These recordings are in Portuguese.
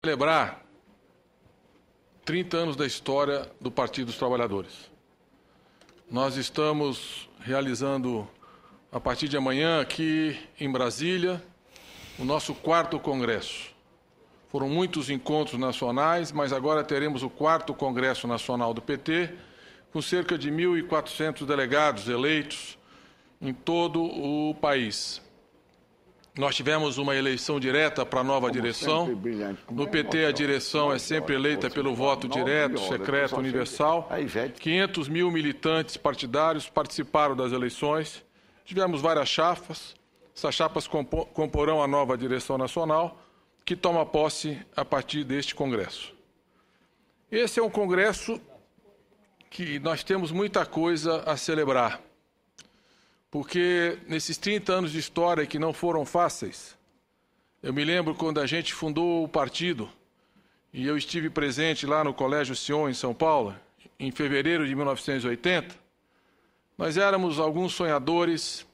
celebrar 30 anos da história do Partido dos Trabalhadores. Nós estamos realizando, a partir de amanhã, aqui em Brasília, o nosso 4º Congresso. Foram muitos encontros nacionais, mas agora teremos o 4º Congresso Nacional do PT, com cerca de 1.400 delegados eleitos em todo o país. Nós tivemos uma eleição direta para a nova direção. No PT, a direção é sempre eleita pelo voto direto, secreto, universal. 500 mil militantes partidários participaram das eleições. Tivemos várias chapas. Essas chapas comporão a nova direção nacional, que toma posse a partir deste Congresso. Esse é um Congresso que nós temos muita coisa a celebrar, porque nesses 30 anos de história que não foram fáceis, eu me lembro quando a gente fundou o partido, e eu estive presente lá no Colégio Sion, em São Paulo, em fevereiro de 1980, nós éramos alguns sonhadores,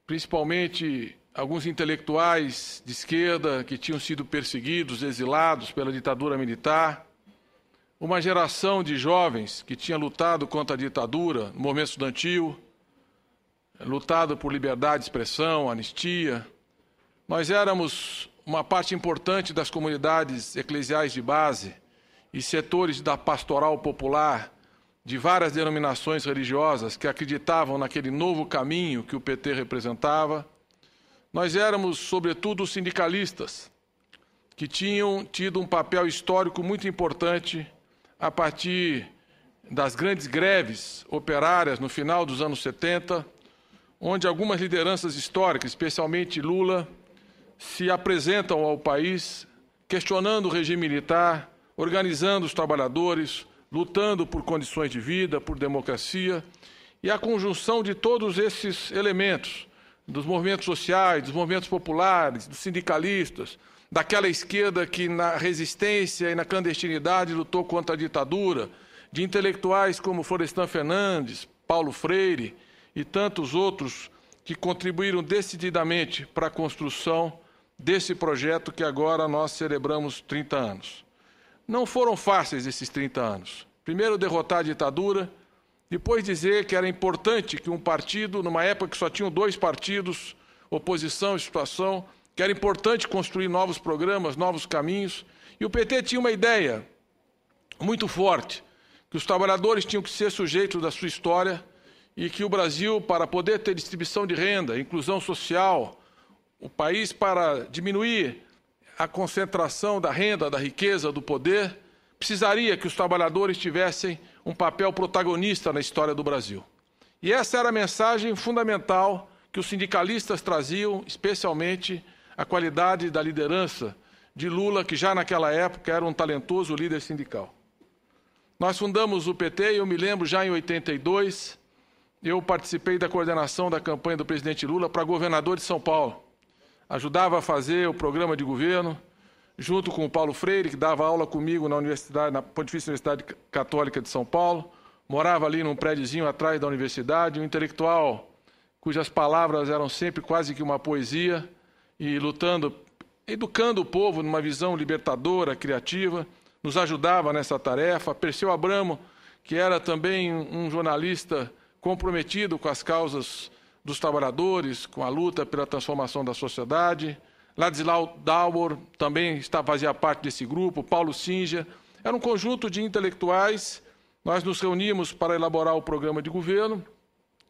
principalmente alguns intelectuais de esquerda que tinham sido perseguidos, exilados pela ditadura militar, uma geração de jovens que tinha lutado contra a ditadura no movimento estudantil, lutado por liberdade de expressão, anistia. Nós éramos uma parte importante das comunidades eclesiais de base e setores da pastoral popular de várias denominações religiosas que acreditavam naquele novo caminho que o PT representava. Nós éramos, sobretudo, sindicalistas, que tinham tido um papel histórico muito importante a partir das grandes greves operárias no final dos anos 70, onde algumas lideranças históricas, especialmente Lula, se apresentam ao país questionando o regime militar, organizando os trabalhadores, lutando por condições de vida, por democracia, e a conjunção de todos esses elementos, dos movimentos sociais, dos movimentos populares, dos sindicalistas, daquela esquerda que na resistência e na clandestinidade lutou contra a ditadura, de intelectuais como Florestan Fernandes, Paulo Freire e tantos outros que contribuíram decididamente para a construção desse projeto que agora nós celebramos 30 anos. Não foram fáceis esses 30 anos. Primeiro derrotar a ditadura, depois dizer que era importante que um partido, numa época que só tinham 2 partidos, oposição e situação, que era importante construir novos programas, novos caminhos. E o PT tinha uma ideia muito forte, que os trabalhadores tinham que ser sujeitos da sua história e que o Brasil, para poder ter distribuição de renda, inclusão social, o país para diminuir a concentração da renda, da riqueza, do poder, precisaria que os trabalhadores tivessem um papel protagonista na história do Brasil. E essa era a mensagem fundamental que os sindicalistas traziam, especialmente a qualidade da liderança de Lula, que já naquela época era um talentoso líder sindical. Nós fundamos o PT e eu me lembro já em 82, eu participei da coordenação da campanha do presidente Lula para governador de São Paulo. Ajudava a fazer o programa de governo, junto com o Paulo Freire, que dava aula comigo na universidade, na Pontifícia Universidade Católica de São Paulo, morava ali num prédiozinho atrás da universidade, um intelectual cujas palavras eram sempre quase que uma poesia, e lutando, educando o povo numa visão libertadora, criativa, nos ajudava nessa tarefa. Perseu Abramo, que era também um jornalista comprometido com as causas dos trabalhadores, com a luta pela transformação da sociedade. Ladislau Dauer também fazia parte desse grupo, Paulo Singer. Era um conjunto de intelectuais. Nós nos reuníamos para elaborar o programa de governo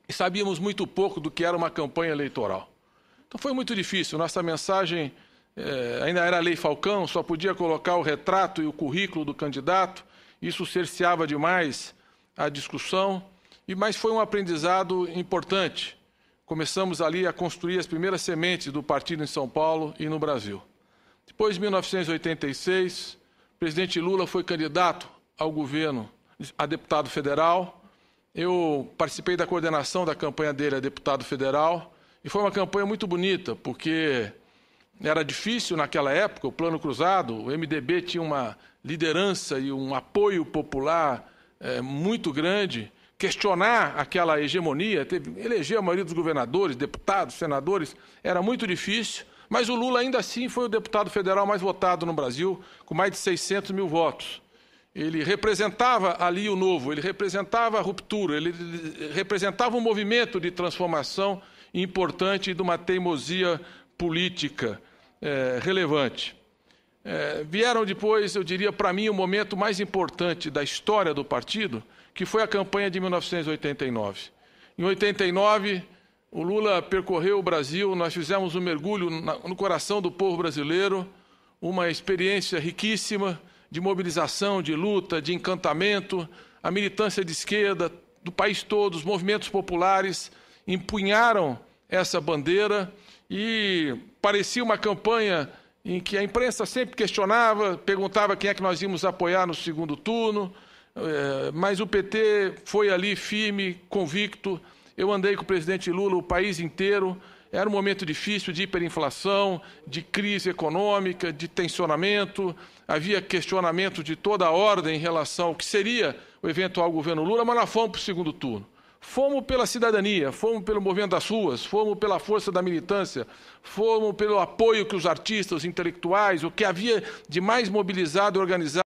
e sabíamos muito pouco do que era uma campanha eleitoral. Então foi muito difícil. Nossa mensagem ainda era a Lei Falcão, só podia colocar o retrato e o currículo do candidato. Isso cerceava demais a discussão, mas foi um aprendizado importante. Começamos ali a construir as primeiras sementes do partido em São Paulo e no Brasil. Depois de 1986, o presidente Lula foi candidato ao governo, a deputado federal. Eu participei da coordenação da campanha dele a deputado federal e foi uma campanha muito bonita, porque era difícil naquela época, o Plano Cruzado, o MDB tinha uma liderança e um apoio popular muito grande. Questionar aquela hegemonia, eleger a maioria dos governadores, deputados, senadores, era muito difícil, Mas o Lula ainda assim foi o deputado federal mais votado no Brasil, com mais de 600 mil votos. Ele representava ali o novo, ele representava a ruptura, ele representava um movimento de transformação importante e de uma teimosia política relevante. Vieram depois, eu diria, para mim, o momento mais importante da história do partido, que foi a campanha de 1989. Em 89, o Lula percorreu o Brasil, nós fizemos um mergulho no coração do povo brasileiro, uma experiência riquíssima de mobilização, de luta, de encantamento. A militância de esquerda do país todo, os movimentos populares empunharam essa bandeira e parecia uma campanha em que a imprensa sempre questionava, perguntava quem é que nós íamos apoiar no segundo turno, mas o PT foi ali firme, convicto. Eu andei com o presidente Lula o país inteiro. Era um momento difícil de hiperinflação, de crise econômica, de tensionamento. Havia questionamento de toda a ordem em relação ao que seria o eventual governo Lula, mas nós fomos para o segundo turno. Fomos pela cidadania, fomos pelo movimento das ruas, fomos pela força da militância, fomos pelo apoio que os artistas, os intelectuais, o que havia de mais mobilizado e organizado